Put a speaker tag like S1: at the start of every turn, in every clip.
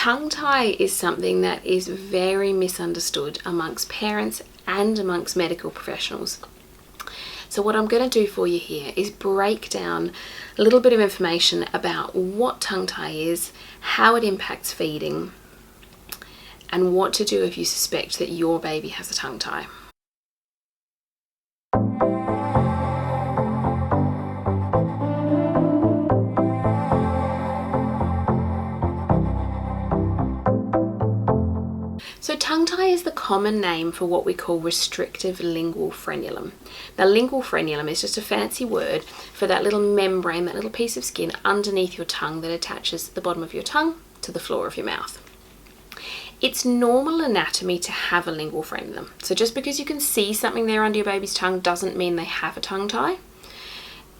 S1: Tongue tie is something that is very misunderstood amongst parents and amongst medical professionals. So what I'm going to do for you here is break down a little bit of information about what tongue tie is, how it impacts feeding, and what to do if you suspect that your baby has a tongue tie. So tongue tie is the common name for what we call restrictive lingual frenulum. Now, lingual frenulum is just a fancy word for that little membrane, that little piece of skin underneath your tongue that attaches the bottom of your tongue to the floor of your mouth. It's normal anatomy to have a lingual frenulum. So just because you can see something there under your baby's tongue doesn't mean they have a tongue tie.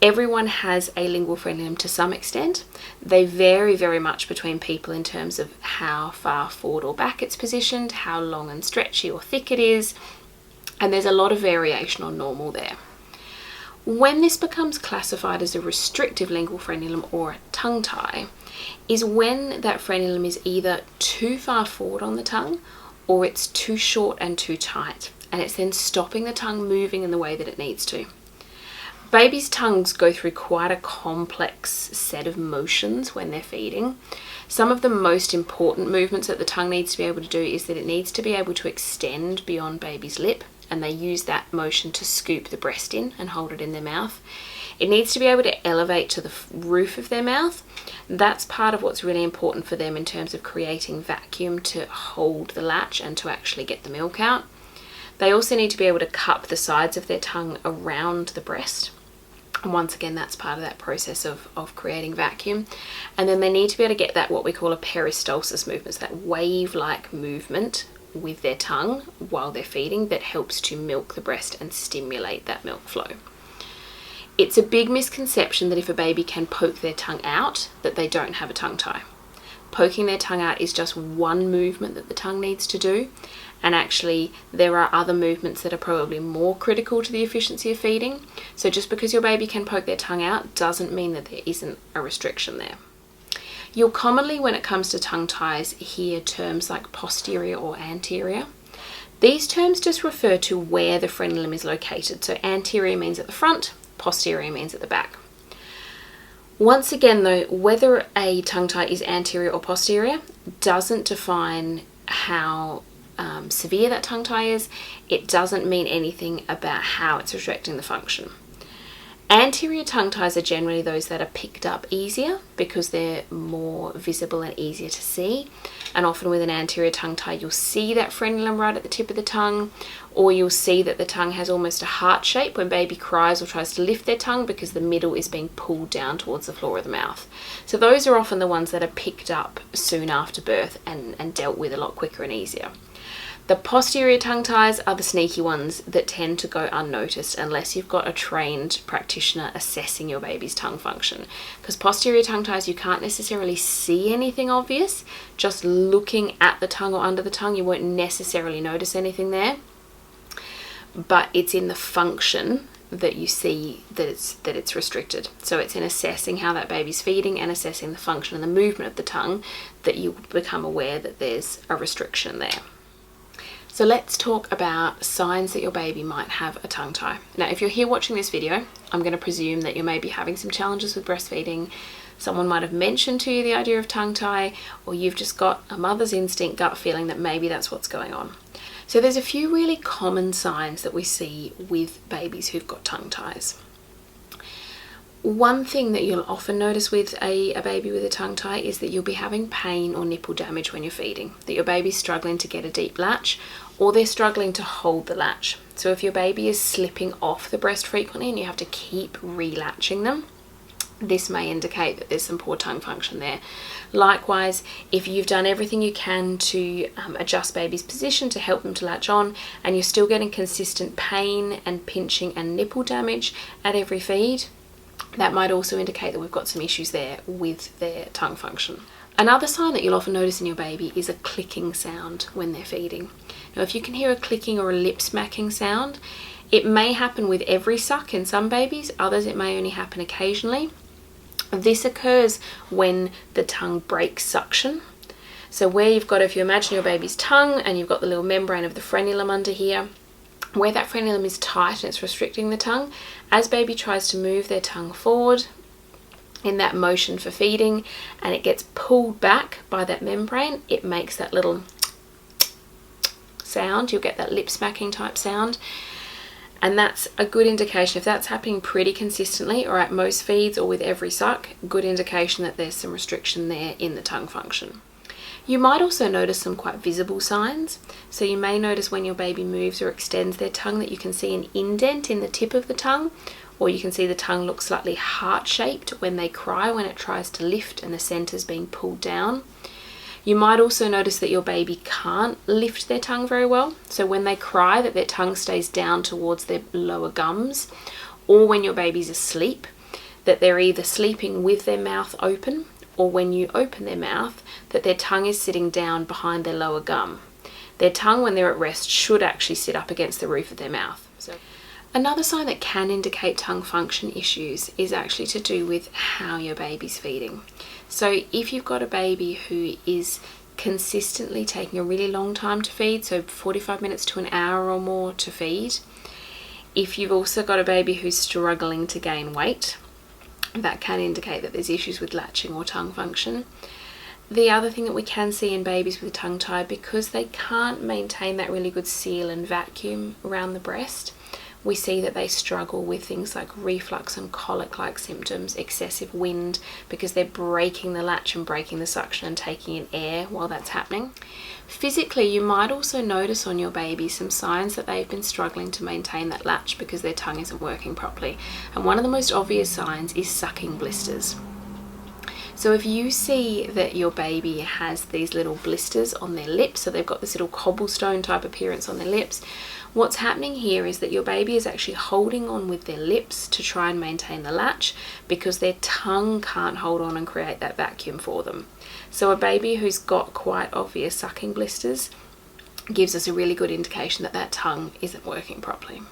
S1: Everyone has a lingual frenulum to some extent. They vary very much between people in terms of how far forward or back it's positioned, how long and stretchy or thick it is, and there's a lot of variation on normal there. When this becomes classified as a restrictive lingual frenulum or a tongue tie is when that frenulum is either too far forward on the tongue or it's too short and too tight, and it's then stopping the tongue moving in the way that it needs to. Babies' tongues go through quite a complex set of motions when they're feeding. Some of the most important movements that the tongue needs to be able to do is that it needs to be able to extend beyond baby's lip, and they use that motion to scoop the breast in and hold it in their mouth. It needs to be able to elevate to the roof of their mouth. That's part of what's really important for them in terms of creating vacuum to hold the latch and to actually get the milk out. They also need to be able to cup the sides of their tongue around the breast. And once again, that's part of that process of creating vacuum. And then they need to be able to get that, what we call a peristalsis movement, so that wave-like movement with their tongue while they're feeding that helps to milk the breast and stimulate that milk flow. It's a big misconception that if a baby can poke their tongue out, that they don't have a tongue tie. Poking their tongue out is just one movement that the tongue needs to do. And actually, there are other movements that are probably more critical to the efficiency of feeding. So just because your baby can poke their tongue out doesn't mean that there isn't a restriction there. You'll commonly, when it comes to tongue ties, hear terms like posterior or anterior. These terms just refer to where the frenulum is located. So anterior means at the front, posterior means at the back. Once again though, whether a tongue tie is anterior or posterior doesn't define how severe that tongue tie is. It doesn't mean anything about how it's restricting the function. Anterior tongue ties are generally those that are picked up easier because they're more visible and easier to see. And often with an anterior tongue tie, you'll see that frenulum right at the tip of the tongue, or you'll see that the tongue has almost a heart shape when baby cries or tries to lift their tongue because the middle is being pulled down towards the floor of the mouth. So those are often the ones that are picked up soon after birth and dealt with a lot quicker and easier. The posterior tongue ties are the sneaky ones that tend to go unnoticed unless you've got a trained practitioner assessing your baby's tongue function. Because posterior tongue ties, you can't necessarily see anything obvious. Just looking at the tongue or under the tongue, you won't necessarily notice anything there. But it's in the function that you see that it's restricted. So it's in assessing how that baby's feeding and assessing the function and the movement of the tongue that you become aware that there's a restriction there. So let's talk about signs that your baby might have a tongue tie. Now, if you're here watching this video, I'm going to presume that you may be having some challenges with breastfeeding. Someone might have mentioned to you the idea of tongue tie, or you've just got a mother's instinct gut feeling that maybe that's what's going on. So there's a few really common signs that we see with babies who've got tongue ties. One thing that you'll often notice with a baby with a tongue tie is that you'll be having pain or nipple damage when you're feeding, that your baby's struggling to get a deep latch or they're struggling to hold the latch. So if your baby is slipping off the breast frequently and you have to keep relatching them, this may indicate that there's some poor tongue function there. Likewise, if you've done everything you can to adjust baby's position to help them to latch on and you're still getting consistent pain and pinching and nipple damage at every feed, that might also indicate that we've got some issues there with their tongue function. Another sign that you'll often notice in your baby is a clicking sound when they're feeding. Now, if you can hear a clicking or a lip smacking sound, it may happen with every suck in some babies, others it may only happen occasionally. This occurs when the tongue breaks suction. So where you've got, if you imagine your baby's tongue and you've got the little membrane of the frenulum under here, where that frenulum is tight and it's restricting the tongue, as baby tries to move their tongue forward in that motion for feeding and it gets pulled back by that membrane, it makes that little sound. You'll get that lip smacking type sound, and that's a good indication. If that's happening pretty consistently or at most feeds or with every suck, good indication that there's some restriction there in the tongue function. You might also notice some quite visible signs. So you may notice when your baby moves or extends their tongue that you can see an indent in the tip of the tongue, or you can see the tongue look slightly heart-shaped when they cry, when it tries to lift and the center's being pulled down. You might also notice that your baby can't lift their tongue very well. So when they cry, that their tongue stays down towards their lower gums, or when your baby's asleep, that they're either sleeping with their mouth open, or when you open their mouth, that their tongue is sitting down behind their lower gum. Their tongue, when they're at rest, should actually sit up against the roof of their mouth. So another sign that can indicate tongue function issues is actually to do with how your baby's feeding. So if you've got a baby who is consistently taking a really long time to feed, so 45 minutes to an hour or more to feed, if you've also got a baby who's struggling to gain weight, that can indicate that there's issues with latching or tongue function. The other thing that we can see in babies with tongue tie, because they can't maintain that really good seal and vacuum around the breast, we see that they struggle with things like reflux and colic-like symptoms, excessive wind, because they're breaking the latch and breaking the suction and taking in air while that's happening. Physically, you might also notice on your baby some signs that they've been struggling to maintain that latch because their tongue isn't working properly. And one of the most obvious signs is sucking blisters. So if you see that your baby has these little blisters on their lips, so they've got this little cobblestone type appearance on their lips, what's happening here is that your baby is actually holding on with their lips to try and maintain the latch because their tongue can't hold on and create that vacuum for them. So a baby who's got quite obvious sucking blisters gives us a really good indication that that tongue isn't working properly.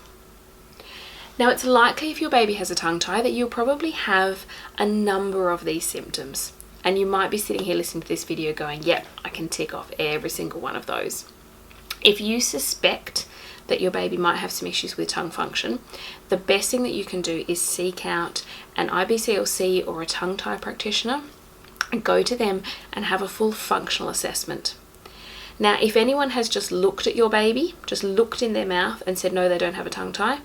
S1: Now, it's likely if your baby has a tongue tie that you'll probably have a number of these symptoms. And you might be sitting here listening to this video going, yep, I can tick off every single one of those. If you suspect that your baby might have some issues with tongue function, the best thing that you can do is seek out an IBCLC or a tongue tie practitioner and go to them and have a full functional assessment. Now, if anyone has just looked at your baby, just looked in their mouth and said, no, they don't have a tongue tie,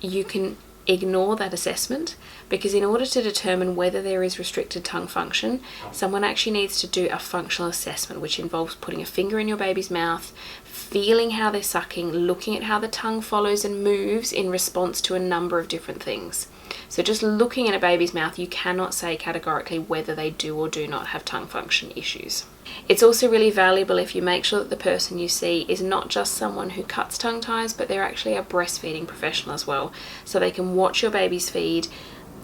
S1: you can ignore that assessment, because in order to determine whether there is restricted tongue function, someone actually needs to do a functional assessment, which involves putting a finger in your baby's mouth, feeling how they're sucking, looking at how the tongue follows and moves in response to a number of different things. So just looking in a baby's mouth, you cannot say categorically whether they do or do not have tongue function issues. It's also really valuable if you make sure that the person you see is not just someone who cuts tongue ties, but they're actually a breastfeeding professional as well. So they can watch your baby's feed,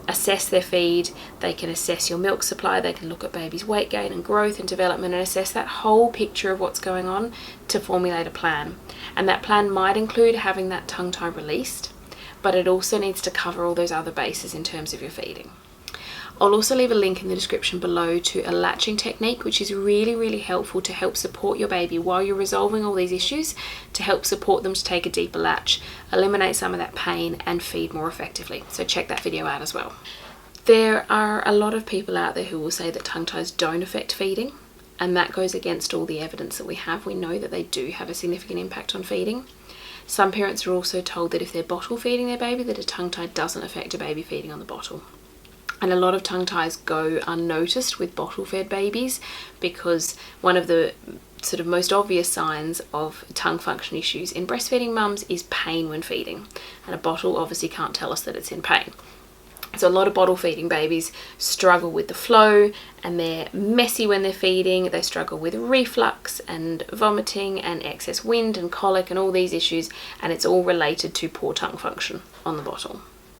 S1: assess their feed, they can assess your milk supply, they can look at baby's weight gain and growth and development and assess that whole picture of what's going on to formulate a plan. And that plan might include having that tongue tie released, but it also needs to cover all those other bases in terms of your feeding. I'll also leave a link in the description below to a latching technique, which is really, really helpful to help support your baby while you're resolving all these issues, to help support them to take a deeper latch, eliminate some of that pain and feed more effectively. So check that video out as well. There are a lot of people out there who will say that tongue ties don't affect feeding, and that goes against all the evidence that we have. We know that they do have a significant impact on feeding. Some parents are also told that if they're bottle feeding their baby, that a tongue tie doesn't affect a baby feeding on the bottle. And a lot of tongue ties go unnoticed with bottle-fed babies, because one of the sort of most obvious signs of tongue function issues in breastfeeding mums is pain when feeding. And a bottle obviously can't tell us that it's in pain. So a lot of bottle feeding babies struggle with the flow, and they're messy when they're feeding. They struggle with reflux and vomiting and excess wind and colic and all these issues, and it's all related to poor tongue function on the bottle.